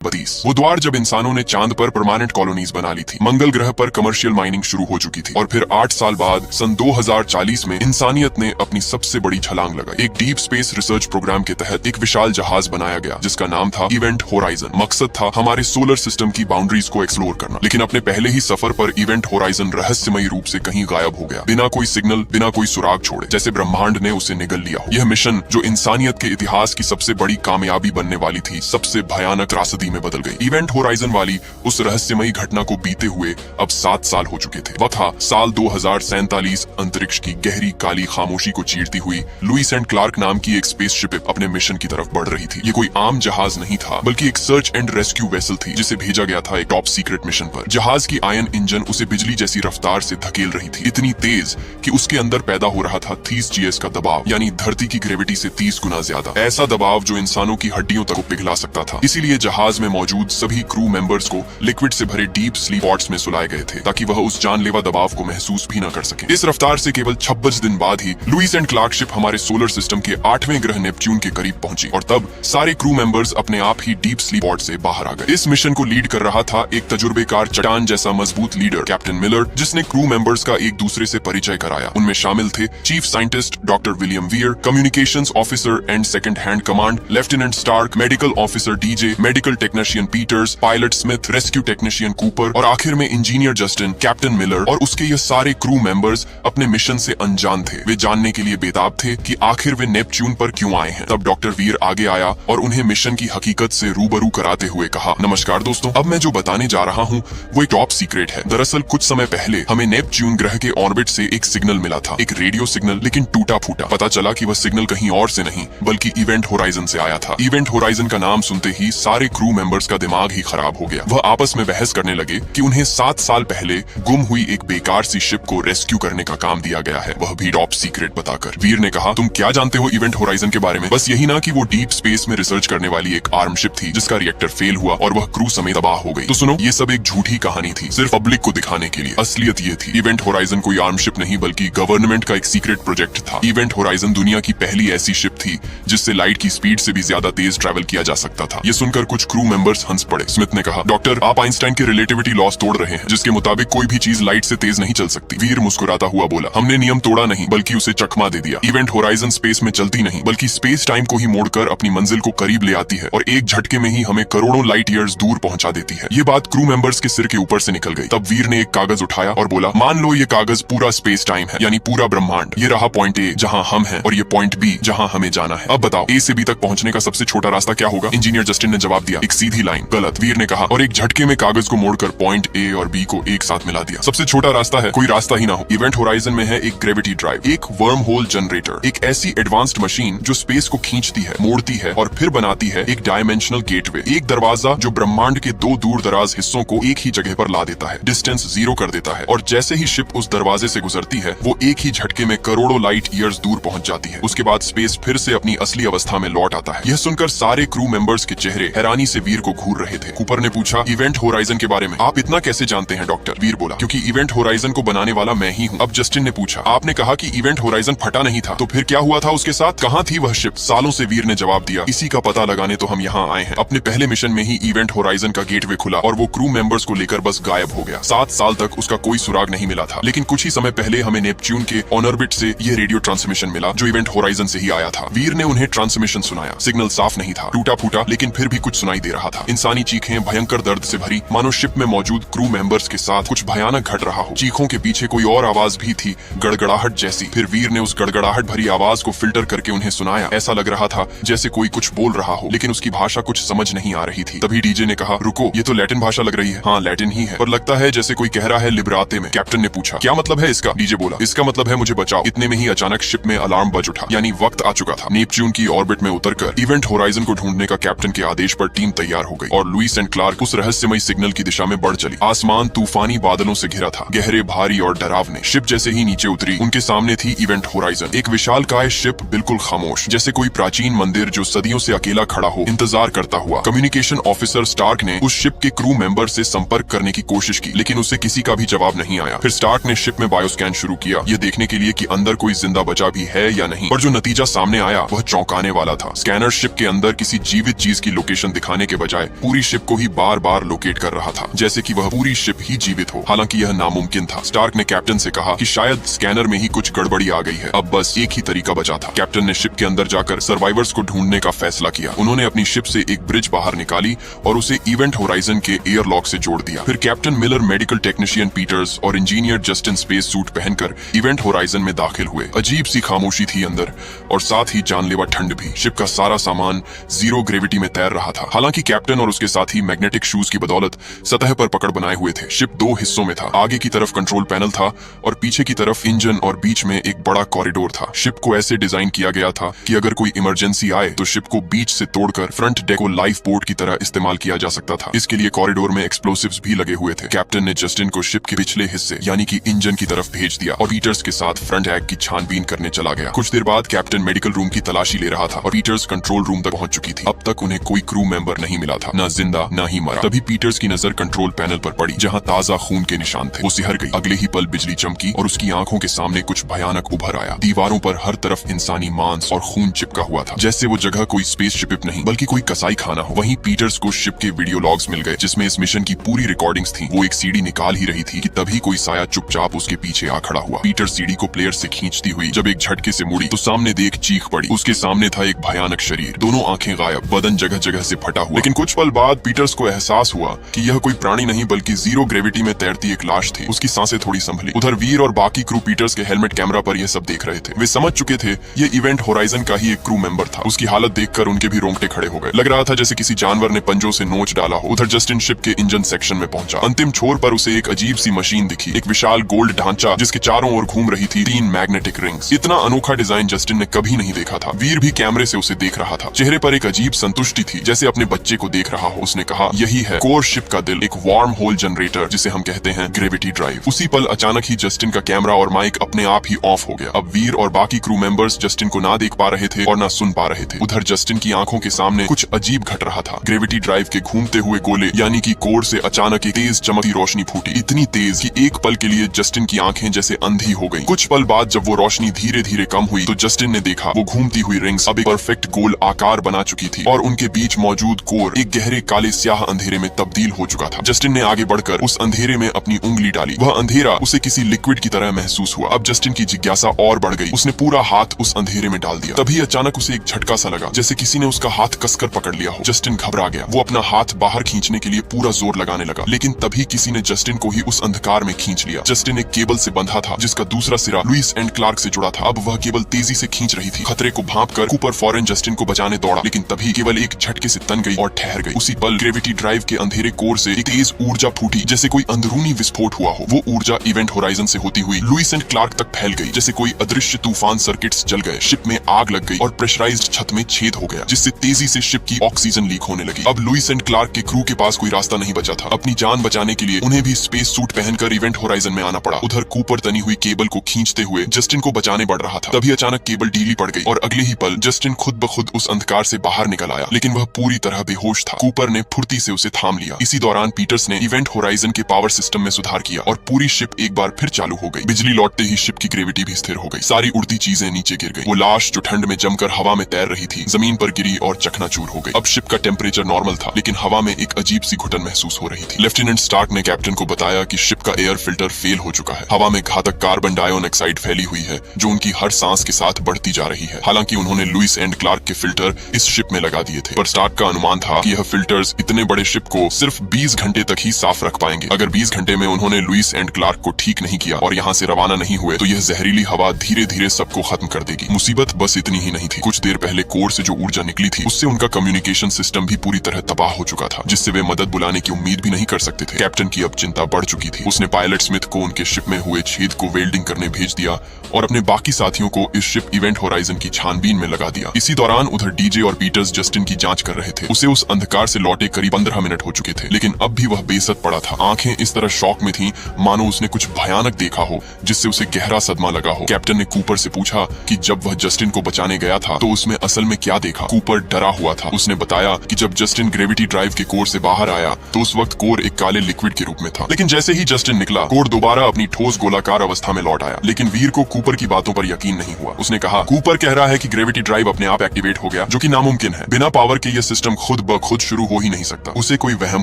बुधवार जब इंसानों ने चांद पर परमानेंट कॉलोनीज बना ली थी, मंगल ग्रह पर कमर्शियल माइनिंग शुरू हो चुकी थी और फिर 8 साल बाद सन 2040 में इंसानियत ने अपनी सबसे बड़ी छलांग लगाई। एक डीप स्पेस रिसर्च प्रोग्राम के तहत एक विशाल जहाज बनाया गया जिसका नाम था इवेंट होराइजन। मकसद था हमारे सोलर सिस्टम की बाउंड्रीज को एक्सप्लोर करना। लेकिन अपने पहले ही सफर पर इवेंट होराइजन रहस्यमयी रूप से कहीं गायब हो गया, बिना कोई सिग्नल, बिना कोई सुराग छोड़े, जैसे ब्रह्मांड ने उसे निगल लिया हो। यह मिशन जो इंसानियत के इतिहास की सबसे बड़ी कामयाबी बनने वाली थी, सबसे भयानक त्रासदी में बदल गई। इवेंट होराइजन वाली उस रहस्यमयी घटना को बीते हुए अब 7 साल हो चुके थे। वह था साल 2047। अंतरिक्ष की गहरी काली खामोशी को चीरती हुई लुईस एंड क्लार्क नाम की एक स्पेसशिप अपने मिशन की तरफ बढ़ रही थी। ये कोई आम जहाज नहीं था, बल्कि एक सर्च एंड रेस्क्यू वेसल थी जिसे भेजा गया था एक टॉप सीक्रेट मिशन पर। जहाज की आयन इंजन उसे बिजली जैसी रफ्तार से धकेल रही थी, इतनी तेज कि उसके अंदर पैदा हो रहा था 30 GS का दबाव, यानी धरती की ग्रेविटी से 30 गुना ज्यादा। ऐसा दबाव जो इंसानों की हड्डियों तक पिघला सकता था। इसीलिए जहाज में मौजूद सभी क्रू मेंबर्स को लिक्विड से भरे डीप स्लीप पॉड्स में सुलाए गए थे ताकि वह उस जानलेवा दबाव को महसूस भी न कर सके। इस रफ्तार से केवल 26 दिन बाद ही लुईस एंड क्लार्क शिप हमारे सोलर सिस्टम के 8वें ग्रह नेपच्यून के करीब पहुंची और तब सारे क्रू मेंबर्स अपने आप ही डीप स्लीप पॉड से बाहर आ गए। इस मिशन को लीड कर रहा था एक तजुर्बेकार चट्टान जैसा मजबूत लीडर कैप्टन मिलर, जिसने क्रू मेंबर्स का एक दूसरे से परिचय कराया। उनमें शामिल थे chief scientist doctor William Weir, communications officer and second hand command lieutenant Stark, medical officer DJ, medical technician Peters, pilot Smith, rescue technician Cooper और आखिर में इंजीनियर जस्टिन। कैप्टन मिलर और उसके ये सारे क्रू मेंबर्स अपने मिशन से अनजान थे। वे जानने के लिए बेताब थे कि आखिर वे नेपच्यून पर क्यों आए हैं। तब डॉक्टर वीर आगे आया और उन्हें मिशन की हकीकत से रूबरू कराते हुए कहा, नमस्कार दोस्तों, अब मैं जो बताने जा रहा हूँ वो एक टॉप सीक्रेट है। दरअसल कुछ समय पहले हमें नेपच्यून ग्रह के ऑर्बिट से एक सिग्नल मिला था, एक रेडियो सिग्नल, लेकिन टूटा फूटा। पता चला कि वह सिग्नल कहीं और से नहीं बल्कि इवेंट होराइजन से आया था। इवेंट होराइजन का नाम सुनते ही सारे क्रू मेंबर्स का दिमाग ही खराब हो गया। वह आपस में बहस करने लगे कि उन्हें 7 साल पहले गुम हुई एक बेकार सी शिप को रेस्क्यू करने का काम दिया गया है, वह भी टॉप सीक्रेट बताकर। वीर ने कहा, तुम क्या जानते हो इवेंट होराइजन के बारे में? बस यही ना कि वो डीप स्पेस में रिसर्च करने वाली एक आर्म शिप थी जिसका रिएक्टर फेल हुआ और वह क्रू समेत तबाह हो गई। तो सुनो, ये सब एक झूठी कहानी थी, सिर्फ पब्लिक को दिखाने के लिए। असलियत ये थी, इवेंट होराइजन कोई आर्म शिप नहीं बल्कि गवर्नमेंट का एक सीक्रेट प्रोजेक्ट था। इवेंट होराइजन दुनिया की पहली ऐसी शिप थी जिससे लाइट की स्पीड से भी ज्यादा तेज ट्रैवल किया जा सकता था। ये सुनकर कुछ क्रू मेंबर्स हंस पड़े। स्मिथ ने कहा, डॉक्टर, आप आइंस्टाइन के रिलेटिविटी लॉस तोड़ रहे हैं जिसके मुताबिक कोई भी चीज लाइट से तेज नहीं चल सकती। वीर मुस्कुराता हुआ बोला, हमने नियम तोड़ा नहीं बल्कि उसे चकमा दे दिया। इवेंट होराइजन स्पेस में चलती नहीं बल्कि स्पेस टाइम को ही मोड़कर अपनी मंजिल को करीब ले आती है और एक झटके में ही हमें करोड़ों लाइट ईयर्स दूर पहुंचा देती है। ये बात क्रू मेंबर्स के सिर के ऊपर से निकल गई। तब वीर ने एक कागज उठाया और बोला, मान लो ये कागज पूरा स्पेस टाइम है, यानी पूरा ब्रह्मांड। ये रहा पॉइंट ए जहाँ हम हैं और ये पॉइंट बी जहाँ हमें जाना है। अब बताओ, ए से बी तक पहुंचने का सबसे छोटा रास्ता क्या होगा? इंजीनियर जस्टिन ने जवाब दिया, एक सीधी लाइन। गलत, वीर ने कहा, और एक झटके में कागज को मोड़कर पॉइंट ए और बी को एक साथ मिला दिया। सबसे छोटा रास्ता है कोई रास्ता ही ना हो। इवेंट होराइजन में है एक ग्रेविटी ड्राइव, एक वर्म होल जनरेटर, एक ऐसी एडवांस्ड मशीन जो स्पेस को खींचती है, मोड़ती है और फिर बनाती है एक डायमेंशनल गेटवे, एक दरवाजा जो ब्रह्मांड के 2 दूर दराज हिस्सों को एक ही जगह पर ला देता है, डिस्टेंस 0 कर देता है और जैसे ही शिप उस दरवाजे से गुजरती है वो एक ही झटके में करोड़ों लाइट ईयर्स दूर पहुंच जाती है। उसके बाद स्पेस फिर से अपनी असली अवस्था में लौट आता है। यह सुनकर सारे क्रू मेंबर्स के चेहरे हैरानी से वीर को घूर रहे थे। कूपर ने पूछा, इवेंट होराइजन के बारे में आप इतना कैसे जानते हैं डॉक्टर? वीर बोला, क्योंकि इवेंट होराइजन को बनाने वाला मैं ही हूँ। अब जस्टिन ने पूछा, आपने कहा कि इवेंट होराइजन फटा नहीं था, तो फिर क्या हुआ था उसके साथ? कहाँ थी वह शिप? सालों से, वीर ने जवाब दिया, इसी का पता लगाने तो हम यहाँ आए हैं। अपने पहले मिशन में ही इवेंट होराइजन का गेटवे खुला और वो क्रू मेंबर्स को लेकर बस गायब हो गया। 7 साल तक उसका कोई सुराग नहीं मिला था, लेकिन कुछ ही समय पहले हमें नेपच्यून के ऑनऑर्बिट से ये रेडियो ट्रांसमिशन मिला जो इवेंट होराइजन से ही आया था। वीर ने उन्हें ट्रांसमिशन सुनाया। सिग्नल साफ नहीं था, टूटा फूटा, लेकिन फिर भी कुछ सुनाई दे रहा था। इंसानी चीखें भयंकर दर्द से भरी, मानो शिप में मौजूद क्रू मेंबर्स के साथ कुछ भयानक घट रहा हो। चीखों के पीछे कोई और आवाज भी थी, गड़गड़ाहट जैसी। फिर वीर ने उस गड़गड़ाहट भरी आवाज को फिल्टर करके उन्हें सुनाया। ऐसा लग रहा था जैसे कोई कुछ बोल रहा हो, लेकिन उसकी भाषा कुछ समझ नहीं आ रही थी। तभी डीजे ने कहा, रुको, ये तो लैटिन भाषा लग रही है। हाँ, लैटिन ही है, पर लगता है जैसे कोई कह रहा है लिबराते में। कैप्टन ने पूछा, क्या मतलब है इसका? डीजे बोला, इसका मतलब है मुझे बचाओ। इतने में ही अचानक शिप में अलार्म बज उठा, यानी वक्त आ चुका था। नेपच्यून की ऑर्बिट में उतरकर इवेंट होराइजन को ढूंढने का कैप्टन के आदेश पर टीम तैयार हो गई और लुईस एंड क्लार्क उस रहस्यमयी सिग्नल की दिशा में बढ़ चली। आसमान तूफानी बादलों से घिरा था, गहरे, भारी और डरावने। शिप जैसे ही नीचे उतरी, उनके सामने थी इवेंट होराइजन, एक विशालकाय शिप, बिल्कुल खामोश, जैसे कोई प्राचीन मंदिर जो सदियों से अकेला खड़ा हो, इंतजार करता हुआ। कम्युनिकेशन ऑफिसर स्टार्क ने उस शिप के क्रू मेंबर से संपर्क करने की कोशिश की, लेकिन उससे किसी का भी जवाब नहीं आया। फिर स्टार्क ने शिप में बायोस्कैन शुरू किया, ये देखने के लिए कि अंदर कोई जिंदा बचा भी है या नहीं। पर जो नतीजा सामने आया वह चौंकाने वाला था। स्कैनर शिप के अंदर किसी जीवित चीज की लोकेशन दिखाने के बजाय पूरी शिप को ही बार बार लोकेट कर रहा था, जैसे कि वह पूरी शिप ही जीवित हो। हालांकि यह नामुमकिन था। स्टार्क ने कैप्टन से कहा कि शायद स्कैनर में ही कुछ गड़बड़ी आ गई है, अब बस एक ही तरीका बचा था। कैप्टन ने शिप के अंदर जाकर सर्वाइवर्स को ढूंढने का फैसला किया। उन्होंने अपनी शिप से एक ब्रिज बाहर निकाली और उसे इवेंट होराइजन के एयरलॉक से जोड़ दिया। फिर captain Miller, medical technician Peters और इंजीनियर जस्टिन स्पेस सूट पहनकर इवेंट होराइजन में दाखिल हुए। अजीब सी खामोशी थी अंदर और साथ ही जानलेवा ठंड भी। शिप का सारा सामान जीरो ग्रेविटी में तैर रहा था। हालांकि कैप्टन और उसके साथी मैग्नेटिक शूज की बदौलत सतह पर पकड़ बनाए हुए थे। शिप दो हिस्सों में था। आगे की तरफ कंट्रोल पैनल था और पीछे की तरफ इंजन और बीच में एक बड़ा कॉरिडोर था। शिप को ऐसे डिजाइन किया गया था कि अगर कोई इमरजेंसी आए तो शिप को बीच से तोड़कर फ्रंट डेक को लाइफ बोट की तरह इस्तेमाल किया जा सकता था। इसके लिए कॉरिडोर में एक्सप्लोसिव्स भी लगे हुए थे। कैप्टन ने जस्टिन को शिप के पिछले हिस्से यानी कि इंजन की तरफ भेज दिया और पीटर्स के साथ फ्रंट डेक की छानबीन करने चला गया। कुछ देर बाद कैप्टन मेडिकल रूम की तलाशी ले रहा था और पीटर्स कंट्रोल रूम तक पहुंच चुकी थी। अब तक उन्हें कोई क्रू मेंबर नहीं मिला था, ना जिंदा ना ही मरा। तभी पीटर्स की नजर कंट्रोल पैनल पर पड़ी जहां ताजा खून के निशान थे। वो सिहर गई। अगले ही पल बिजली चमकी और उसकी आंखों के सामने कुछ भयानक उभर आया। दीवारों पर हर तरफ इंसानी मांस और खून चिपका हुआ था, जैसे वो जगह कोई स्पेसशिप नहीं बल्कि कोई कसाई खाना हो। वहीं पीटर्स को शिप के वीडियो लॉग्स मिल गए जिसमें इस मिशन की पूरी रिकॉर्डिंग्स थी। वो एक सीडी निकाल ही रही थी कि तभी कोई साया चुपचाप उसके पीछे आ खड़ा हुआ। पीटर सीडी को प्लेयर से खींचती हुई जब एक झटके से मुड़ी तो सामने देख चीख पड़ी। उसके सामने था एक भयानक शरीर, दोनों आंखें गायब, बदन जगह जगह से फटा हुआ। लेकिन कुछ पल बाद पीटर्स को एहसास हुआ कि यह कोई प्राणी नहीं बल्कि जीरो ग्रेविटी में तैरती एक लाश थी। उसकी सांसें थोड़ी संभली। उधर वीर और बाकी क्रू पीटर्स के हेलमेट कैमरा पर यह सब देख रहे थे। वे समझ चुके थे ये इवेंट होराइजन का ही एक क्रू मेंबर था। उसकी हालत देखकर उनके भी रोंगटे खड़े हो गए। लग रहा था जैसे किसी जानवर ने पंजों से नोच डाला हो। उधर जस्टिन शिप के इंजन सेक्शन में पहुंचा। अंतिम छोर पर उसे एक अजीब सी मशीन दिखी, एक विशाल गोल्ड ढांचा जिसके चारों ओर घूम रही थी 3 मैग्नेटिक रिंग्स। इतना अनोखा डिजाइन जस्टिन ने कभी नहीं देखा था। वीर भी कैमरे से उसे देख रहा था। चेहरे पर एक अजीब संतुष्टि थी, जैसे अपने बच्चे को देख रहा हो। उसने कहा, यही है कोर शिप का दिल, एक वार्म होल जनरेटर जिसे हम कहते हैं ग्रेविटी ड्राइव। उसी पल अचानक ही जस्टिन का कैमरा और माइक अपने आप ही ऑफ हो गया। अब वीर और बाकी क्रू मेंबर्स जस्टिन को ना देख पा रहे थे और ना सुन पा रहे थे। उधर जस्टिन की आंखों के सामने कुछ अजीब घट रहा था। ग्रेविटी ड्राइव के घूमते हुए गोले यानी कि कोर से अचानक एक तेज चमकती रोशनी फूटी, इतनी तेज कि एक पल के लिए जस्टिन की आंखें जैसे अंधी हो गईं। कुछ पल बाद जब वो रोशनी धीरे धीरे कम हुई तो जस्टिन ने देखा वो घूमती हुई रिंग्स अब एक परफेक्ट गोल आकार बना चुकी थी और उनके बीच मौजूद कोर एक गहरे काले स्याह अंधेरे में तब्दील हो चुका था। जस्टिन ने आगे बढ़कर उस अंधेरे में अपनी उंगली डाली। वह अंधेरा उसे किसी लिक्विड की तरह महसूस हुआ। अब जस्टिन की जिज्ञासा और बढ़ गई। उसने पूरा हाथ उस अंधेरे में डाल दिया। तभी अचानक उसे एक झटका सा लगा, जैसे किसी ने उसका हाथ कसकर पकड़ लिया हो। जस्टिन घबरा गया। वो अपना हाथ बाहर खींचने के लिए पूरा जोर लगाने लगा, लेकिन तभी किसी ने जस्टिन को ही उस अंधकार में खींच लिया। जस्टिन एक केबल से बंधा था जिसका दूसरा सिरा लुइस एंड क्लार्क से जुड़ा था। अब वह केबल तेजी से खींच रही थी। खतरे को भांपकर कूपर फौरन जस्टिन को बचाने दौड़ा, लेकिन तभी केवल एक झटके से तन गई और ठहर गई। उसी पल ग्रेविटी ड्राइव के अंधेरे कोर से एक तेज ऊर्जा फूटी, जैसे कोई अंदरूनी विस्फोट हुआ हो। वो ऊर्जा इवेंट होराइजन से होती हुई लुइस एंड क्लार्क तक फैल गई, जैसे कोई अदृश्य तूफान। सर्किट्स जल गए, शिप में आग लग गई और प्रेशराइज्ड छत में छेद हो गया, जिससे तेजी से शिप की ऑक्सीजन लीक होने लगी। अब लुइस एंड क्लार्क के क्रू के पास कोई रास्ता नहीं बचा था। अपनी जान बचाने के लिए उन्हें भी स्पेस सूट पहनकर इवेंट होराइजन में आना पड़ा। उधर कूपर तनी हुई केबल को खींचते हुए जस्टिन को बचाने बढ़ रहा था। तभी अचानक केबल ढीली पड़ गई और अगले ही पल जस्टिन खुद ब खुद उस अंधकार से बाहर निकल आया, लेकिन वह पूरी तरह बेहोश था। कूपर ने फुर्ती से उसे थाम लिया। इसी दौरान पीटर्स ने इवेंट होराइजन के पावर सिस्टम में सुधार किया और पूरी शिप एक बार फिर चालू हो गई। बिजली लौटते ही शिप की ग्रेविटी भी स्थिर हो गई। सारी उड़ती चीजें नीचे गिर गई। वो लाश जो ठंड में जमकर हवा में तैर रही थी जमीन पर गिरी और चकनाचूर हो गई। अब शिप का टेम्परेचर नॉर्मल था, लेकिन हवा में एक अजीब सी घुटन महसूस हो रही थी। लेफ्टिनेंट स्टार्क ने कैप्टन को बताया कि शिप का एयर फिल्टर फेल हो चुका है। हवा में घातक कार्बन डाइऑक्साइड फैली हुई है जो उनकी हर सांस के साथ बढ़ती जा रही है। हालांकि उन्होंने लुइस एंड क्लार्क के फिल्टर इस शिप में लगा दिए थे, पर स्टार्क का अनुमान था कि यह फिल्टर्स इतने बड़े शिप को सिर्फ 20 घंटे तक ही साफ रख पाएंगे। अगर 20 घंटे में उन्होंने लुइस एंड क्लार्क को ठीक नहीं किया और यहाँ से रवाना नहीं हुए तो यह जहरीली हवा धीरे धीरे सबको खत्म कर देगी। मुसीबत बस इतनी ही नहीं थी। कुछ देर पहले कोर से जो ऊर्जा निकली थी उससे उनका कम्युनिकेशन सिस्टम भी पूरी तरह तबाह हो चुका था, जिससे वे मदद बुलाने की उम्मीद भी नहीं कर सकते थे। कैप्टन की अब चिंता बढ़ चुकी थी। उसने पायलट स्मिथ को उनके शिप में हुए छेद को वेल्डिंग करने भेज दिया और अपने बाकी साथियों को इस शिप इवेंट होराइजन की छानबीन में लगा दिया। इसी दौरान उधर डीजे और पीटर्स जस्टिन की जांच कर रहे थे। उसे उस अंधकार से लौटे करीब 15 मिनट हो चुके थे, लेकिन अब भी वह बेसत पड़ा था। आंखें इस तरह शॉक में थीं मानो उसने कुछ भयानक देखा हो जिससे उसे गहरा सदमा लगा हो। कैप्टन ने कूपर से पूछा कि जब वह जस्टिन को बचाने गया था तो उसमें असल में क्या देखा। कूपर डरा हुआ था। उसने बताया कि जब जस्टिन ग्रेविटी ड्राइव के कोर से बाहर आया तो उस वक्त कोर एक काले लिक्विड के रूप में था, लेकिन जैसे ही जस्टिन निकला कोर दोबारा अपनी ठोस गोलाकार अवस्था में लौट आया। लेकिन वीर को कूपर की बातों पर यकीन नहीं हुआ। उसने कहा, कूपर कह रहा है कि ग्रेविटी ड्राइव अपने आप एक्टिवेट हो गया, जो कि नामुमकिन है। बिना पावर के यह सिस्टम खुद खुद ब खुद शुरू हो ही नहीं सकता। उसे कोई वहम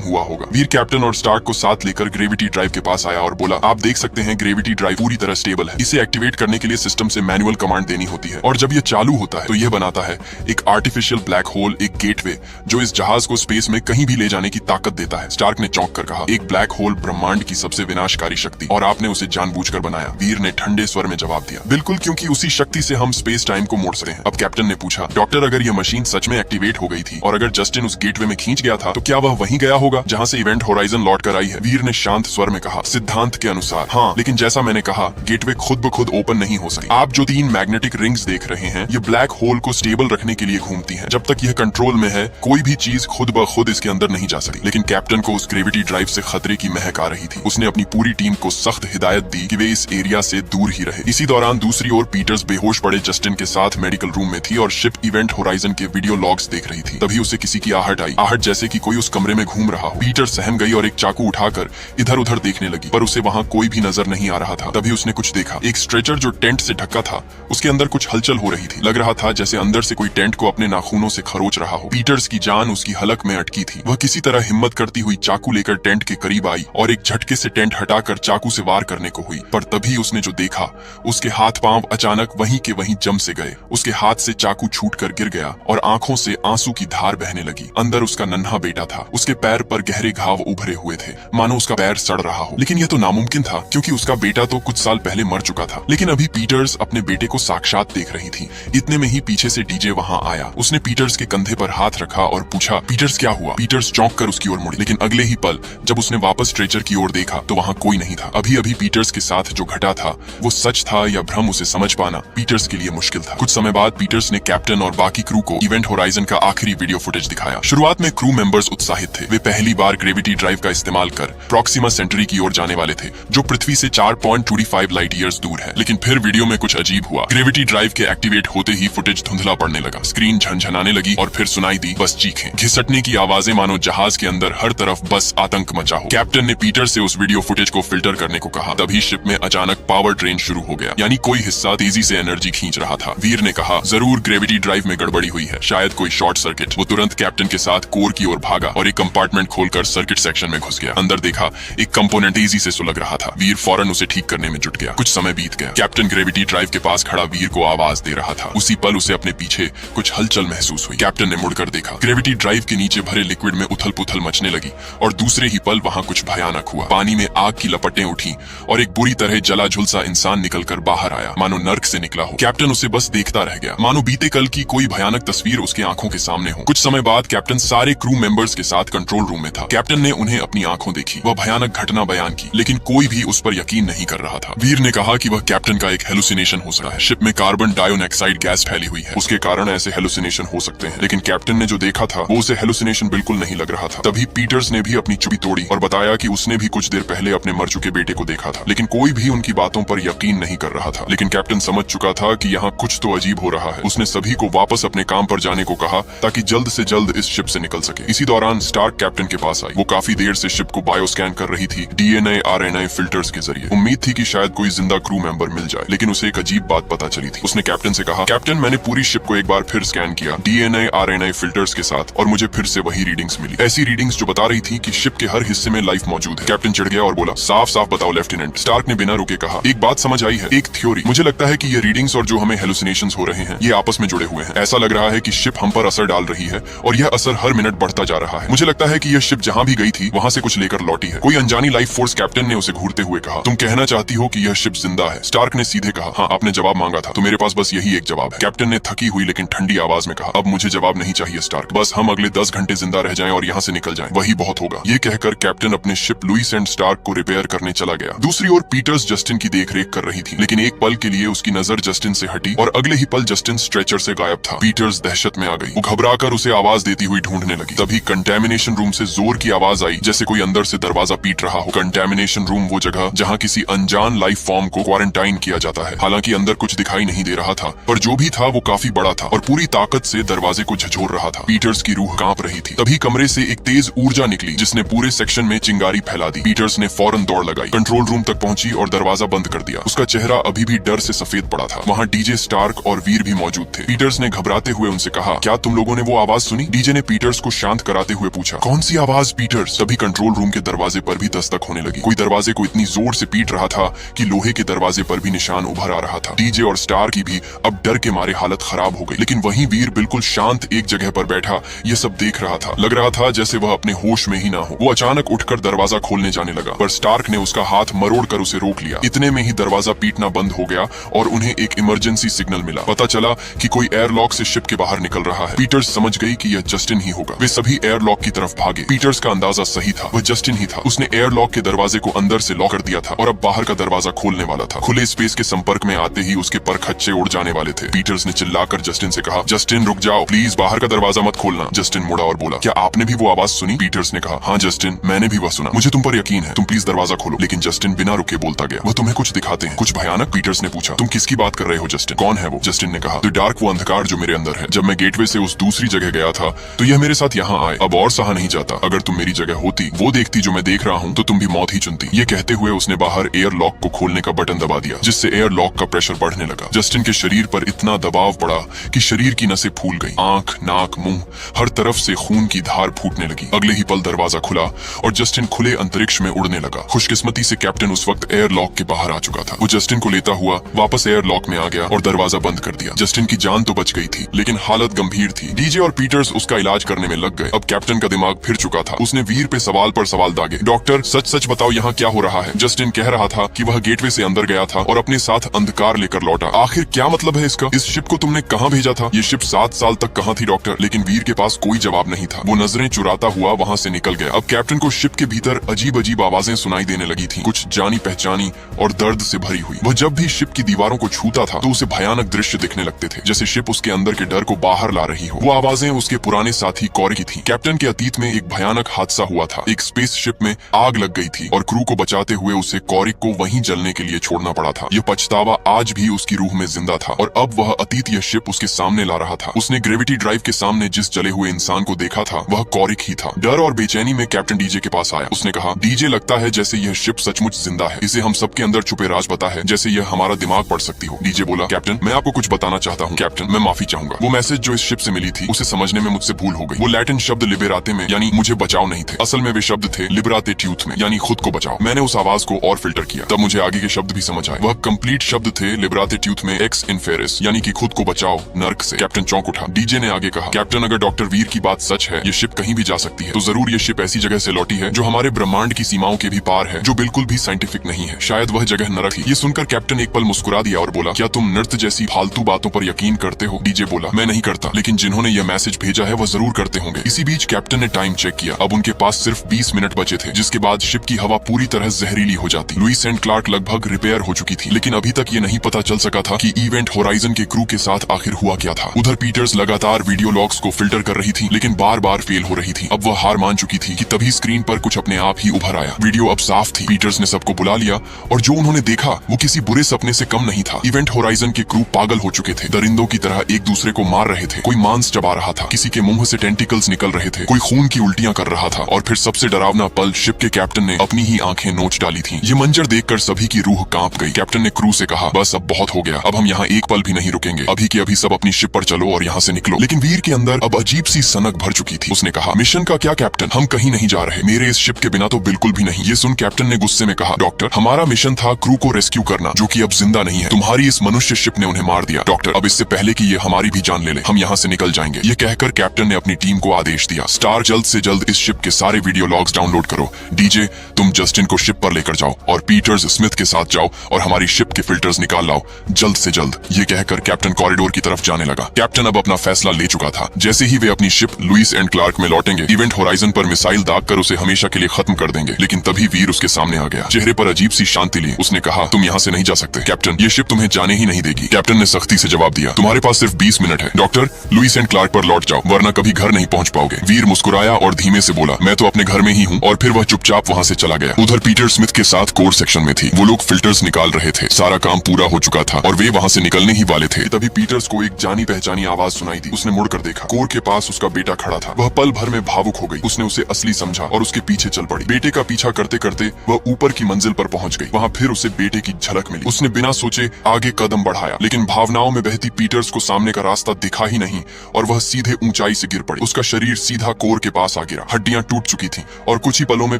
हुआ होगा। वीर कैप्टन और स्टार्क को साथ लेकर ग्रेविटी ड्राइव के पास आया और बोला, आप देख सकते हैं ग्रेविटी ड्राइव पूरी तरह स्टेबल है। इसे एक्टिवेट करने के लिए सिस्टम से मैनुअल कमांड देनी होती है और जब ये चालू होता है तो यह बनाता है एक आर्टिफिशियल ब्लैक होल, एक गेटवे जो इस जहाज को स्पेस में कहीं भी ले जाने की ताकत देता है। स्टार्क ने चौंक कर कहा, एक ब्लैक होल ब्रह्मांड की सबसे विनाशकारी शक्ति, और आपने उसे जानबूझकर बनाया। वीर ने ठंडे स्वर में जवाब दिया, बिल्कुल, क्योंकि उसी शक्ति से हम स्पेस टाइम को मोड़ सकते हैं। अब कैप्टन ने पूछा, डॉक्टर, अगर यह मशीन सच में एक्टिवेट हो गई थी और अगर जस्टिन उस गेटवे में खींच गया था तो क्या वह वहीं गया होगा जहां से इवेंट होराइजन लौट कर आई है? वीर ने शांत स्वर में कहा, सिद्धांत के अनुसार हाँ, लेकिन जैसा मैंने कहा, गेटवे खुद ब खुद ओपन नहीं हो सकती। आप जो 3 मैग्नेटिक रिंग्स देख रहे हैं, ये ब्लैक होल को स्टेबल रखने के लिए घूमती हैं। जब तक यह कंट्रोल में है, कोई भी चीज खुद ब खुद इसके अंदर नहीं जा सकती। लेकिन कैप्टन को उस ग्रेविटी ड्राइव से खतरे की महक आ रही थी। उसने अपनी पूरी टीम को सख्त हिदायत दी कि वे इस एरिया से दूर ही रहे। इसी दौरान दूसरी ओर पीटर्स बेहोश पड़े जस्टिन के साथ मेडिकल रूम में थी और शिप इवेंट होराइजन के वीडियो लॉग्स देख रही थी। तभी उसे किसी की आहट आई, आहट जैसे कि कोई उस कमरे में घूम रहा हो। पीटर सहम गई और एक चाकू उठाकर इधर उधर देखने लगी, पर उसे वहां कोई भी नजर नहीं आ रहा था। तभी उसने कुछ देखा, एक स्ट्रेचर जो टेंट से ढका था, उसके अंदर कुछ हलचल हो रही थी। लग रहा था जैसे अंदर से कोई टेंट को अपने नाखूनों से खरोच रहा हो। पीटर्स की जान उसकी हलक में अटकी थी। वह किसी तरह हिम्मत करती हुई चाकू लेकर टेंट के करीब आई और एक झटके से टेंट हटाकर चाकू से वार करने को हुई। पर तभी उसने जो देखा, उसके हाथ पांव अचानक वहीं के वहीं जम से गए। उसके हाथ से चाकू छूटकर गिर गया और आंखों से आंसू की धार बहने लगी। अंदर उसका नन्हा बेटा था। उसके पैर पर गहरे घाव उभरे हुए थे, मानो उसका पैर सड़ रहा हो। लेकिन यह तो नामुमकिन था, क्योंकि उसका बेटा तो कुछ साल पहले मर चुका था। लेकिन अभी पीटर्स अपने बेटे को साक्षात देख रही थी। इतने में ही पीछे से डीजे वहां आया। उसने पीटर्स के कंधे पर हाथ रखा और पूछा, पीटर्स क्या हुआ? पीटर्स चौंक कर उसकी ओर मुड़ी, लेकिन अगले ही पल जब उसने वापस स्ट्रेचर की ओर देखा तो वहां कोई नहीं था। अभी अभी पीटर्स के साथ जो घटा था वो सच था या भ्रम, उसे समझ पाना पीटर्स के लिए मुश्किल था। कुछ समय बाद पीटर्स ने कैप्टन और बाकी क्रू को इवेंट होराइजन का आखिरी वीडियो फुटेज दिखाया। शुरुआत में क्रू मेंबर्स उत्साहित थे। वे पहली बार ग्रेविटी ड्राइव का इस्तेमाल कर प्रॉक्सिमा सेंटरी की ओर जाने वाले थे, जो पृथ्वी से 4.25 लाइट ईयर्स दूर है। लेकिन फिर वीडियो में कुछ अजीब हुआ। ग्रेविटी ड्राइव के एक्टिवेट होते ही फुटेज धुंधला पड़ने लगा। स्क्रीन झनझनाने लगी और फिर सुनाई दी बस चीखें, घिसटने की आवाजें, मानो जहाज के अंदर हर तरफ बस आतंक मचा हो। कैप्टन ने पीटर से उस वीडियो फुटेज को फिल्टर करने को कहा। तभी शिप में अचानक पावर ड्रेन शुरू हो गया, यानी कोई हिस्सा तेजी से एनर्जी खींच रहा था। वीर ने कहा, जरूर ग्रेविटी ड्राइव में गड़बड़ी हुई है, शायद कोई शॉर्ट सर्किट। वो तुरंत कैप्टन के साथ कोर की ओर भागा और एक कंपार्टमेंट खोलकर सर्किट सेक्शन में घुस गया। अंदर देखा, एक कंपोनेंट तेजी से सुलग रहा था। वीर फौरन उसे ठीक करने में जुट गया। कुछ समय बीत गया। कैप्टन ग्रेविटी ड्राइव के पास खड़ा वीर को आवाज दे रहा था। उसी पल उसे अपने पीछे कुछ हलचल महसूस हुई। कैप्टन ने मुड़कर देखा। ग्रेविटी ड्राइव के नीचे भरे लिक्विड में उथल पुथल मचने लगी और दूसरे ही पल वहां कुछ भयानक हुआ। पानी में आग की लपटें उठी और एक बुरी तरह जला झुलसा इंसान निकलकर बाहर आया, मानो नर्क से निकला हो। कैप्टन उसे बस देखता रह गया, मानो बीते कल की कोई भयानक तस्वीर उसके आंखों के सामने हो। कुछ समय बाद कैप्टन सारे क्रू मेंबर्स के साथ कंट्रोल रूम में था। कैप्टन ने उन्हें अपनी आंखों देखी। वह भयानक घटना बयान की, लेकिन कोई भी उस पर यकीन नहीं कर रहा था। वीर ने कहा कि वह कैप्टन का एक हेलुसिनेशन हो सकता है। शिप में कार्बन डाइऑक्साइड गैस फैली हुई है, उसके कारण ऐसे हेलुसिनेशन हो सकते हैं। लेकिन कैप्टन ने जो देखा था वो उसे हेलुसिनेशन बिल्कुल नहीं लग रहा था। तभी पीटर्स ने भी अपनी चुप्पी तोड़ी और बताया कि उसने भी कुछ देर पहले अपने मर चुके बेटे को देखा था, लेकिन कोई भी उनकी बातों पर यकीन नहीं कर रहा था। लेकिन कैप्टन समझ चुका था कि यहाँ कुछ तो अजीब हो रहा है। उसने सभी को वापस अपने काम पर जाने को कहा ताकि जल्द से जल्द इस शिप से निकल सके। इसी दौरान स्टार्क कैप्टन के पास आई। वो काफी देर से शिप को बायो स्कैन कर रही थी, डीएनए आरएनए फिल्टर्स के जरिए। उम्मीद थी कि शायद कोई जिंदा क्रू मेंबर मिल जाए, लेकिन उसे एक अजीब बात पता चली थी। उसने कैप्टन से कहा, कैप्टन, मैंने पूरी शिप को एक बार फिर स्कैन किया डीएनए आरएनए फिल्टर्स के साथ और मुझे फिर से वही रीडिंग्स मिली। ऐसी रीडिंग्स जो बता रही थी कि शिप के हर हिस्से में लाइफ मौजूद है। कैप्टन चिढ़ गया और बोला, साफ साफ बताओ लेफ्टिनेंट। स्टार्क ने बिना रुके कहा, एक बात समझ आई है, एक थ्योरी। मुझे लगता है कि ये रीडिंग्स और जो हमें हेलुसिनेशंस हो रहे हैं ये आपस में जुड़े हुए हैं। ऐसा लग रहा है कि शिप हम पर असर डाल रही है और यह असर हर मिनट बढ़ता जा रहा है। मुझे लगता है कि यह शिप जहां भी गई थी वहां से कुछ लेकर लौटी है। कोई अनजानी लाइफ फोर्स। कैप्टन ने उसे घूरते हुए कहा, तुम कहना चाहती हो कि यह शिप जिंदा है? स्टार्क ने सीधे कहा, हाँ, आपने जवाब मांगा था तो मेरे पास बस यही एक जवाब है। कैप्टन ने थकी हुई लेकिन ठंडी आवाज में कहा, अब मुझे जवाब नहीं चाहिए स्टार्क, बस हम अगले 10 घंटे जिंदा रह जाएं और यहाँ से निकल जाएं, वही बहुत होगा। ये कहकर कैप्टन अपने शिप लुइस एंड स्टार्क को रिपेयर करने चला गया। दूसरी ओर पीटर्स जस्टिन की देखरेख कर रही थी, लेकिन एक पल के लिए उसकी नजर जस्टिन से हटी और अगले ही पल जस्टिन स्ट्रेचर से गायब था। पीटर्स दहशत में आ गई। वो घबराकर उसे आवाज देती हुई ढूंढने लगी। तभी कंटेमिनेशन रूम से जोर की आवाज आई, जैसे कोई अंदर से दरवाजा पीट रहा हो। कंटेमिनेशन रूम वो जगह जहाँ किसी अनजान लाइफ फॉर्म को क्वारंटाइन किया जाता है। हालांकि अंदर कुछ दिखाई नहीं दे रहा था, पर जो भी था वो काफी बड़ा था और पूरी ताकत से दरवाजे को झकझोर रहा था। पीटर्स की रूह कांप रही थी। तभी कमरे से एक तेज ऊर्जा निकली जिसने पूरे सेक्शन में चिंगारी फैला दी। पीटर्स ने फौरन दौड़ लगाई, कंट्रोल रूम तक पहुंची और दरवाजा बंद कर दिया। उसका चेहरा अभी भी डर से सफेद पड़ा था। वहाँ डीजे स्टार्क और वीर भी मौजूद थे। पीटर्स ने घबराते हुए उनसे कहा, क्या तुम लोगों ने वो आवाज सुनी? डीजे डीजे ने पीटर्स को शांत कराते हुए पूछा, कौन सी आवाज पीटर्स? तभी कंट्रोल रूम के दरवाजे पर भी दस्तक होने लगी। कोई दरवाजे को इतनी जोर से पीट रहा था कि लोहे के दरवाजे पर भी निशान उभर आ रहा था। डीजे और स्टार की भी अब डर के मारे हालत खराब हो गई, लेकिन वहीं वीर बिल्कुल शांत एक जगह पर बैठा ये सब देख रहा था। लग रहा था जैसे वह अपने होश में ही ना हो। वो अचानक उठकर दरवाजा खोलने जाने लगा, पर स्टार्क ने उसका हाथ मरोड़कर उसे रोक लिया। इतने में ही दरवाजा पीटना बंद हो गया और उन्हें एक इमरजेंसी सिग्नल मिला। पता चला कि कोई एयरलॉक से शिप के बाहर निकल रहा है। पीटर्स समझ गई कि यह जस्टिन ही होगा। वे सभी एयरलॉक की तरफ भागे। पीटर्स का अंदाजा सही था, वह जस्टिन ही था। उसने एयरलॉक के दरवाजे को अंदर से लॉक कर दिया था और अब बाहर का दरवाजा खोलने वाला था। खुले स्पेस के संपर्क में आते ही उसके पर खच्चे उड़ जाने वाले थे। पीटर्स ने चिल्लाकर जस्टिन से कहा, जस्टिन रुक जाओ प्लीज, बाहर का दरवाजा मत खोलना। जस्टिन मुड़ा और बोला, क्या आपने भी वो आवाज सुनी? पीटर्स ने कहा, हाँ जस्टिन, मैंने भी वह सुना। मुझे तुम पर यकीन है, तुम प्लीज दरवाजा खोलो। लेकिन जस्टिन बिना रुके बोलता गया, वह तुम्हें कुछ दिखाते हैं, कुछ भयानक? पीटर्स ने पूछा, तुम किसकी बात कर रहे हो जस्टिन? कौन है वो? जस्टिन ने कहा, द डार्क, वो अंधकार जो मेरे अंदर है। जब मैं गेटवे से उस दूसरी जगह गया था तो यह मेरे साथ यहाँ आए। अब और सहा नहीं जाता। अगर तुम मेरी जगह होती, वो देखती जो मैं देख रहा हूँ, तो तुम भी मौत ही चुनती। ये कहते हुए उसने बाहर एयर लॉक को खोलने का बटन दबा दिया, जिससे एयर लॉक का प्रेशर बढ़ने लगा। जस्टिन के शरीर पर इतना दबाव पड़ा कि शरीर की नसें फूल गई। आंख, नाक, मुंह, हर तरफ से खून की धार फूटने लगी। अगले ही पल दरवाजा खुला और जस्टिन खुले अंतरिक्ष में उड़ने लगा। खुशकिस्मती से कैप्टन उस वक्त एयर लॉक के बाहर आ चुका था। वो जस्टिन को लेता हुआ वापस एयर लॉक में आ गया और दरवाजा बंद कर दिया। जस्टिन की जान तो बच गई थी, लेकिन हालत गंभीर थी। डीजे और पीटर्स उसका इलाज करने में लग गए। अब कैप्टन का दिमाग फिर चुका था। उसने वीर पे सवाल पर सवाल दागे। डॉक्टर, सच सच बताओ यहाँ क्या हो रहा है? जस्टिन कह रहा था कि वह गेटवे से अंदर गया था और अपने साथ अंधकार लेकर लौटा। आखिर क्या मतलब है इसका? इस शिप को तुमने कहाँ भेजा था? ये शिप 7 साल तक कहाँ थी डॉक्टर? लेकिन वीर के पास कोई जवाब नहीं था। वो नजरें चुराता हुआ वहाँ से निकल गया। अब कैप्टन को शिप के भीतर अजीब अजीब आवाजें सुनाई देने लगी थी, कुछ जानी पहचानी और दर्द से भरी हुई। वह जब भी शिप की दीवारों को छूता था तो उसे भयानक दृश्य दिखने लगते थे, जैसे शिप उसके अंदर के डर को बाहर ला रही हो। वो आवाजें उसके पुराने साथी कॉरिक की थी। कैप्टन के अतीत में एक भयानक हादसा हुआ था। एक स्पेस शिप में आग लग गई थी और क्रू को बचाते हुए उसे कॉरिक को वहीं जलने के लिए छोड़ना पड़ा था। यह पछतावा आज भी उसकी रूह में जिंदा था और अब वह अतीत यह शिप उसके सामने ला रहा था। उसने ग्रेविटी ड्राइव के सामने जिस जले हुए इंसान को देखा था वह कॉरिक ही था। डर और बेचैनी में कैप्टन डीजे के पास आया। उसने कहा, डीजे, लगता है जैसे यह शिप सचमुच जिंदा है। इसे हम सबके अंदर छुपे राज पता है, जैसे यह हमारा दिमाग पढ़ सकती हो। डीजे बोला, कैप्टन, मैं आपको कुछ बताना चाहता हूँ। कैप्टन, मैं माफी चाहूंगा। वो मैसेज जो इस शिप से मिली थी उसे समझने में मुझसे भूल हो गई। वो लैटिन शब्द लिबेराते में यानी मुझे बचाओ नहीं थे। असल में वे शब्द थे लिबराते ट्यूथ में यानी खुद को बचाओ। मैंने उस आवाज को और फिल्टर किया, तब मुझे आगे के शब्द भी समझ आए। वह कंप्लीट शब्द थे लिबराते ट्यूथ में एक्स इनफेरिस यानी कि खुद को बचाओ नर्क से। कैप्टन चौंक उठा। डीजे ने आगे कहा, कैप्टन, अगर डॉक्टर वीर की बात सच है, ये शिप कहीं भी जा सकती है, तो जरूर ये शिप ऐसी जगह से लौटी है जो हमारे ब्रह्मांड की सीमाओं के भी पार है, जो बिल्कुल भी साइंटिफिक नहीं है। शायद वह जगह नरक थी। ये सुनकर कैप्टन एक पल मुस्कुरा दिया और बोला, क्या तुम नृत्य जैसी फालतू बातों पर यकीन करते हो? डीजे बोला, मैं नहीं करता, लेकिन जिन्होंने यह मैसेज भेजा है वह जरूर करते होंगे। इसी बीच कैप्टन ने टाइम चेक किया। अब उनके पास सिर्फ 20 मिनट बचे थे, जिसके बाद शिप की हवा पूरी तरह जहरीली हो जाती। लुईस एंड क्लार्क लगभग रिपेयर हो चुकी थी, लेकिन अभी तक ये नहीं पता चल सका था कि इवेंट होराइजन के क्रू के साथ आखिर हुआ क्या था। उधर पीटर्स लगातार वीडियो लॉग्स को फिल्टर कर रही थी, लेकिन बार बार फेल हो रही थी। अब वह हार मान चुकी थी कि तभी स्क्रीन पर कुछ अपने आप ही उभर आया। वीडियो अब साफ थी। पीटर्स ने सबको बुला लिया और जो उन्होंने देखा वो किसी बुरे सपने से कम नहीं था। इवेंट होराइजन के क्रू पागल हो चुके थे, दरिंदों की तरह एक दूसरे को मार रहे थे। कोई मांस चबा रहा था, किसी के मुंह से टेंटिकल्स निकल रहे थे, कोई खून की उल्टियां कर रहा था और फिर सबसे डरावना पल, शिप के कैप्टन ने अपनी ही आंखें नोच डाली थी। ये मंजर देखकर सभी की रूह कांप गई। कैप्टन ने क्रू से कहा, बस अब बहुत हो गया, अब हम यहाँ एक पल भी नहीं रुकेंगे, अभी के अभी सब अपनी शिप पर चलो और यहाँ से निकलो। लेकिन वीर के अंदर अब अजीब सी सनक भर चुकी थी। उसने कहा, मिशन का क्या कैप्टन? हम कहीं नहीं जा रहे, मेरे इस शिप के बिना तो बिल्कुल भी नहीं। ये सुन कैप्टन ने गुस्से में कहा, डॉक्टर, हमारा मिशन था क्रू को रेस्क्यू करना, जो कि अब जिंदा नहीं है। तुम्हारी इस मनुष्य शिप ने उन्हें मार दिया। डॉक्टर, अब इससे पहले कि ये हमारी भी जान ले ले, हम यहाँ से निकल जाएंगे। ये कहकर कैप्टन ने अपनी टीम को आदेश दिया, स्टार, जल्द से जल्द इस शिप के सारे वीडियो लॉग्स डाउनलोड करो। डीजे, तुम जस्टिन को शिप पर लेकर जाओ और पीटर्स स्मिथ के साथ जाओ और हमारी शिप के फिल्टर्स निकाल लाओ, जल्द से जल्द। ये कहकर कैप्टन कॉरिडोर की तरफ जाने लगा। कैप्टन अब अपना फैसला ले चुका था। जैसे ही वे अपनी शिप लुईस एंड क्लार्क में लौटेंगे, इवेंट होराइजन पर मिसाइल दागकर उसे हमेशा के लिए खत्म कर देंगे। लेकिन तभी वीर उसके सामने आ गया, चेहरे पर अजीब सी शांति ली। उसने कहा, तुम यहाँ से नहीं जा सकते कैप्टन, ये शिप तुम्हें जाने ही नहीं देगी। कैप्टन ने सख्ती से जवाब दिया, तुम्हारे पास सिर्फ 20 मिनट है। डॉक्टर, लुईस एंड क्लार्क पर लौट जाओ, वरना कभी घर नहीं पहुंच पाओगे। वीर मुस्कुराया और धीमे से बोला, मैं तो अपने घर में ही हूँ। और फिर वह चुपचाप वहाँ से चला गया। उधर पीटर स्मिथ के साथ कोर सेक्शन में थी। वो लोग फिल्टर्स निकाल रहे थे। सारा काम पूरा हो चुका था और वे वहाँ से निकलने ही वाले थे। तभी पीटर्स को एक जानी पहचानी आवाज सुनाई दी। उसने मुड़कर देखा, कोर के पास उसका बेटा खड़ा था। वह पल भर में भावुक हो गई। उसने उसे असली समझा और उसके पीछे चल पड़ी। बेटे का पीछा करते करते वह ऊपर की मंजिल पर पहुंच गई। वहाँ फिर उसे बेटे की झलक मिली। उसने बिना सोचे आगे कदम बढ़ाया, लेकिन भावनाओं में बहती पीटर्स को सामने का रास्ता दिखा ही नहीं और वह सीधे ऊंचाई से गिर पड़े। उसका शरीर सीधा कोर के पास आ गिरा, हड्डियां टूट चुकी थीं और कुछ ही पलों में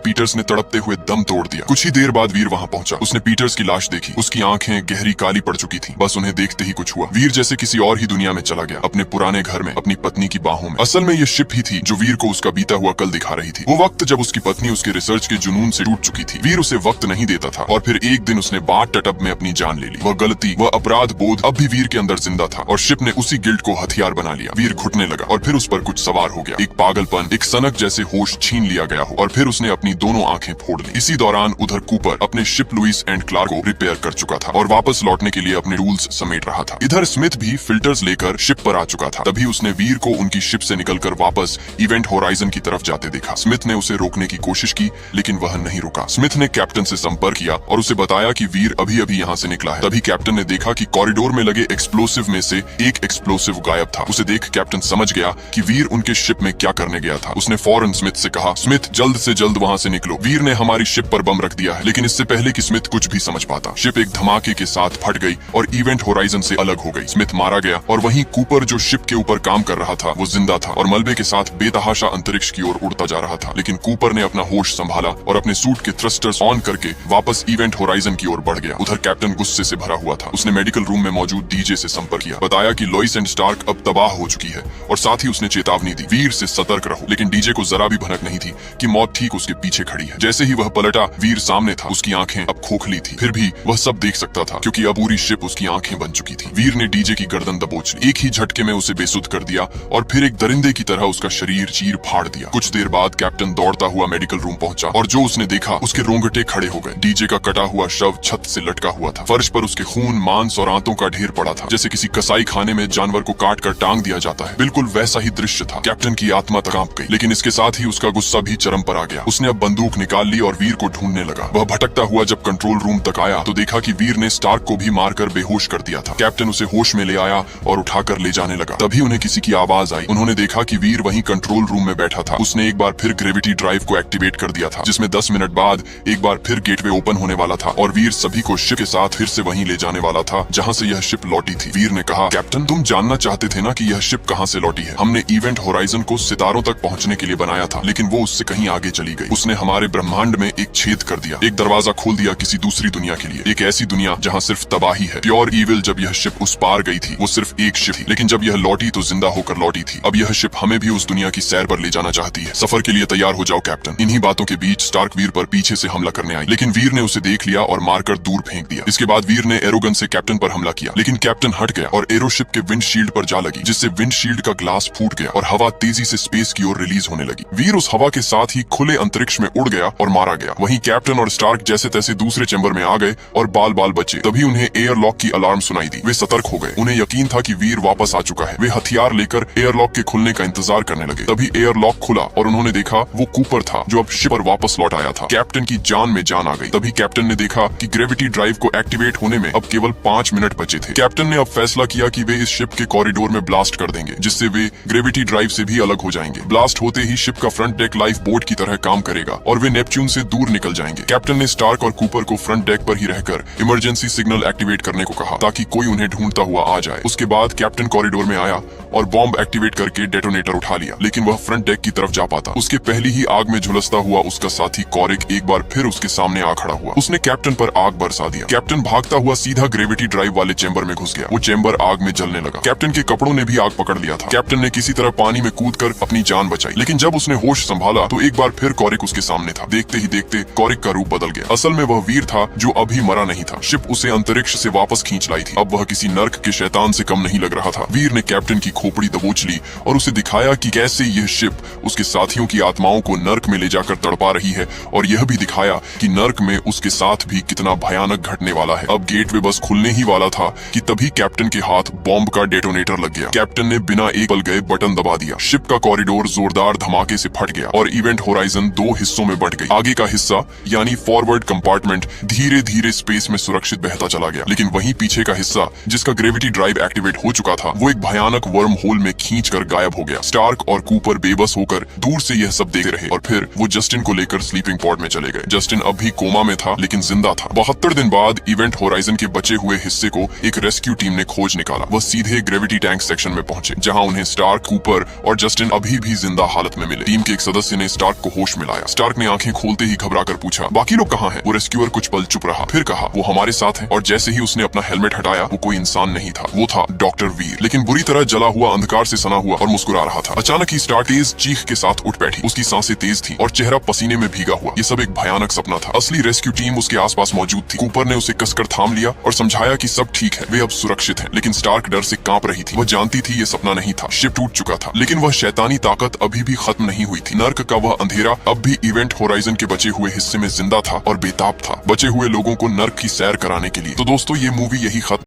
पीटर्स ने तड़पते हुए दम तोड़ दिया। कुछ ही देर बाद वीर वहां पहुंचा। उसने पीटर्स की लाश देखी। उसकी आंखें गहरी काली पड़ चुकी थीं। बस उन्हें देखते ही कुछ हुआ। वीर जैसे किसी और ही दुनिया में चला गया, अपने पुराने घर में, अपनी पत्नी की बाहों में। असल में ये शिप ही थी जो वीर को उसका बीता हुआ कल दिखा रही थी। वो वक्त जब उसकी पत्नी उसके रिसर्च के जुनून से टूट चुकी थी। वीर उसे वक्त नहीं देता था और फिर एक दिन उसने बाट टटअप में अपनी जान ले ली। वह गलती, वह अपराध बोध अब भी वीर के अंदर जिंदा था और शिप ने उसी गिल्ट को हथियार बना लिया। वीर घुटने लगा और फिर उस पर कुछ सवार हो गया। एक पागलपन, एक सनक जैसे होश छीन लिया गया हो और फिर उसने अपनी दोनों आंखें फोड़ ली। इसी दौरान उधर कूपर अपने शिप लुइस एंड क्लार्क को रिपेयर कर चुका था और वापस लौटने के लिए अपने रूल्स समेट रहा था। इधर स्मिथ भी फिल्टर्स लेकर शिप पर आ चुका था। तभी उसने वीर को उनकी शिप से निकलकर वापस इवेंट होराइजन की तरफ जाते देखा। स्मिथ ने उसे रोकने की कोशिश की लेकिन वह नहीं रुका। स्मिथ ने कैप्टन से संपर्क किया और उसे बताया कि वीर अभी अभी यहाँ से निकला है। तभी कैप्टन ने देखा कि कॉरिडोर में लगे एक्सप्लोसिव में से एक एक्सप्लोसिव गायब था। उसे देख कैप्टन समझ गया कि वीर उनके शिप में क्या करने गया था। उसने फौरन स्मिथ से कहा, स्मिथ जल्द से जल्द वहाँ से निकलो। वीर ने हमारी शिप पर बम रख दिया है। लेकिन इससे पहले कि स्मिथ कुछ भी समझ पाता, शिप एक धमाके के साथ फट गई और इवेंट होराइजन से अलग हो गई। स्मिथ मारा गया और वहीं कूपर जो शिप के ऊपर काम कर रहा था वो जिंदा था और मलबे के साथ बेतहाशा अंतरिक्ष की ओर उड़ता जा रहा था। लेकिन कूपर ने अपना होश संभाला और अपने सूट के थ्रस्टर्स ऑन करके वापस इवेंट होराइजन की ओर बढ़ गया। उधर कैप्टन गुस्से से भरा हुआ था। उसने मेडिकल रूम में मौजूद डीजे से संपर्क किया, बताया कि लॉइस एंड स्टार्क अब तबाह हो चुकी है और साथ ही उसने चेतावनी दी, वीर से सतर्क रहो। लेकिन डीजे को जरा भी भनक नहीं थी कि मौत ठीक उसके पीछे खड़ी है। जैसे ही वह पलटा, वीर सामने था। उसकी आंखें अब खोखली थी, फिर भी वह सब देख सकता था क्योंकि अब पूरी शिप उसकी आंखें बन चुकी थी। वीर ने डीजे की गर्दन दबोच ली, एक ही झटके में उसे बेसुध कर दिया और फिर एक दरिंदे की तरह उसका शरीर चीर फाड़ दिया। कुछ देर बाद कैप्टन दौड़ता हुआ मेडिकल रूम पहुंचा और जो उसने देखा उसके रोंगटे खड़े हो गए। डीजे का कटा हुआ शव छत से लटका हुआ था। फर्श पर उसके खून, मांस और आंतों का ढेर पड़ा था, जैसे किसी कसाई खाने में जानवर को काट कर टांग दिया जाता है। बिल्कुल वैसा ही दृश्य था। कैप्टन की आत्मा कांप गई, लेकिन इसके साथ ही उसका गुस्सा भी चरम पर आ गया। उसने अब बंदूक निकाल ली और वीर को ढूंढने लगा। वह भटकता हुआ जब कंट्रोल रूम तक आया तो देखा कि वीर ने स्टार्क को भी मारकर बेहोश कर दिया था। कैप्टन उसे होश में ले आया और उठाकर ले जाने लगा। तभी उन्हें किसी की आवाज आई। उन्होंने देखा कि वीर वहीं कंट्रोल रूम में बैठा था। उसने एक बार फिर ग्रेविटी ड्राइव को एक्टिवेट कर दिया था, जिसमें 10 मिनट बाद एक बार फिर गेटवे ओपन होने वाला था और वीर सभी को शिप के साथ फिर से वहीं ले जाने वाला था जहां से यह शिप लौटी थी। वीर ने कहा, कैप्टन तुम जानना चाहते थे ना कि यह शिप कहां से लौटी है। हमने इवेंट होराइजन को सितारों तक पहुंचने के लिए बनाया था, लेकिन वो उससे कहीं आगे चली गई। उसने हमारे ब्रह्मांड में एक छेद कर दिया, एक दरवाजा खोल दिया किसी दूसरी दुनिया के लिए, एक ऐसी दुनिया जहां सिर्फ तबाही है, प्योर ईविल। जब यह शिप उस पार गई थी वो सिर्फ एक शिप थी, लेकिन जब यह लौटी तो जिंदा होकर लौटी थी। अब यह शिप हमें भी उस दुनिया की सैर पर ले जाना चाहती है। सफर के लिए तैयार हो जाओ कैप्टन। इन्हीं बातों के बीच स्टार्क वीर पर पीछे से हमला करने आई, लेकिन वीर ने उसे देख लिया और मारकर दूर फेंक दिया। इसके बाद वीर ने एरोगन से कैप्टन पर हमला किया, लेकिन कैप्टन हट गया और एरोशिप के विंडशील्ड पर जा लगी, जिससे विंडशील्ड का ग्लास फूट गया और हवा तेजी से स्पेस की ओर रिलीज होने लगी। वीर उस हवा के साथ ही खुले अंतरिक्ष में उड़ गया और मारा गया। वहीं कैप्टन और स्टार्क जैसे तैसे दूसरे चैम्बर में आ गए और बाल बाल बचे। तभी उन्हें एयरलॉक की अलार्म सुनाई दी। वे सतर्क हो गए। उन्हें यकीन था कि वीर वापस आ चुका है। वे हथियार लेकर एयरलॉक के खुलने का इंतजार करने लगे। तभी एयरलॉक खुला और उन्होंने देखा वो कूपर था जो अब शिप पर वापस लौट आया था। कैप्टन की जान में जान आ गई। तभी कैप्टन ने देखा कि ग्रेविटी ड्राइव को एक्टिवेट होने में अब केवल 5 मिनट बचे थे। कैप्टन ने अब फैसला किया कि वे इस शिप के कॉरिडोर में ब्लास्ट कर देंगे, जिससे वे ग्रेविटी ड्राइव से भी अलग हो जाएंगे। ब्लास्ट होते ही शिप का फ्रंट डेक लाइफ बोट की तरह काम करेगा और वे नेपच्यून से दूर निकल जाएंगे। कैप्टन ने स्टार्क और कूपर को फ्रंट डेक पर ही रहकर इमरजेंसी सिग्नल एक्टिवेट करने को कहा ताकि कोई उन्हें ढूंढता हुआ आ जाए। उसके बाद कैप्टन कॉरिडोर में आया और बॉम्ब एक्टिवेट करके डेटोनेटर उठा लिया, लेकिन वह फ्रंट डेक की तरफ जा पाता। उसके पहली ही आग में झुलसता हुआ उसका साथी कॉरिक एक बार फिर उसके सामने आ खड़ा हुआ। उसने कैप्टन पर आग बरसा दिया। कैप्टन भागता हुआ सीधा ग्रेविटी ड्राइव वाले चेंबर में घुस गया। वो चेंबर आग में जलने लगा। कैप्टन के कपड़ों ने भी आग पकड़ लिया था। कैप्टन ने किसी तरह पानी में कूदकर अपनी जान बचाई, लेकिन जब उसने होश संभाला तो एक बार फिर कॉरिक उसके सामने था। देखते ही देखते कॉरिक का रूप बदल गया। असल में वह वीर था जो अभी मरा नहीं था। शिप उसे अंतरिक्ष से वापस खींच लाई थी। अब वह किसी नर्क के शैतान से कम नहीं लग रहा था। वीर ने कैप्टन की खोपड़ी दबोच ली और उसे दिखाया कि कैसे यह शिप उसके साथियों की आत्माओं को नर्क में ले जाकर तड़पा रही है, और यह भी दिखाया कि नर्क में उसके साथ भी कितना भयानक घटने वाला है। अब गेटवे बस खुलने ही वाला था कि तभी कैप्टन के हाथ बॉम्ब का डेटोनेटर लग गया। कैप्टन ने बिना एक पल गए बटन दबा दिया। शिप का कॉरिडोर जोरदार धमाके से फट गया और इवेंट होराइजन 2 हिस्सों में बंट गई। आगे का हिस्सा यानी फॉरवर्ड कंपार्टमेंट धीरे धीरे स्पेस में सुरक्षित बहता चला गया, लेकिन वहीं पीछे का हिस्सा जिसका ग्रेविटी ड्राइव एक्टिवेट हो चुका था वो एक भयानक वर्म होल में खींचकर गायब हो गया। स्टार्क और कूपर बेबस होकर दूर से यह सब देख रहे और फिर वो जस्टिन को लेकर स्लीपिंग पॉड में चले गए। जस्टिन अब भी कोमा में था लेकिन जिंदा था। 72 दिन बाद इवेंट होराइजन के बचे हुए हिस्से को एक रेस्क्यू टीम ने खोज निकाला। वह सीधे ग्रेविटी टैंक सेक्शन में पहुंचे, जहां उन्हें स्टार्क स्टार्क, कूपर और जस्टिन अभी भी जिंदा हालत में मिले। टीम के एक सदस्य ने स्टार्क को होश में लाया। स्टार्क ने आंखें खोलते ही घबरा कर पूछा, बाकी लोग कहाँ हैं? वो रेस्क्यूअर कुछ पल चुप रहा, फिर कहा, वो हमारे साथ है। और जैसे ही उसने अपना हेलमेट हटाया, वो कोई इंसान नहीं था, वो था डॉक्टर वीर, लेकिन बुरी तरह जला हुआ, अंधकार से सना हुआ और मुस्कुरा रहा था। अचानक ही स्टार्क तेज चीख के साथ उठ बैठी। उसकी सांसें तेज थी और चेहरा पसीने में भीगा हुआ। ये सब एक भयानक सपना था। असली रेस्क्यू टीम उसके आसपास मौजूद थी। कूपर ने उसे कसकर थाम लिया और समझाया कि सब ठीक है, वे अब सुरक्षित हैं। लेकिन स्टार्क डर से कांप रही थी। वह जानती थी ये सपना नहीं था, शिप टूट चुका था, लेकिन वह शैतानी ताकत अभी भी खत्म नहीं हुई थी। नर्क का वह अंधेरा अब भी इवेंट होराइजन के बचे हुए हिस्से में जिंदा था और बेताब था, बचे हुए लोगों को नर्क की सैर कराने के लिए। तो दोस्तों, ये मूवी यही खत्म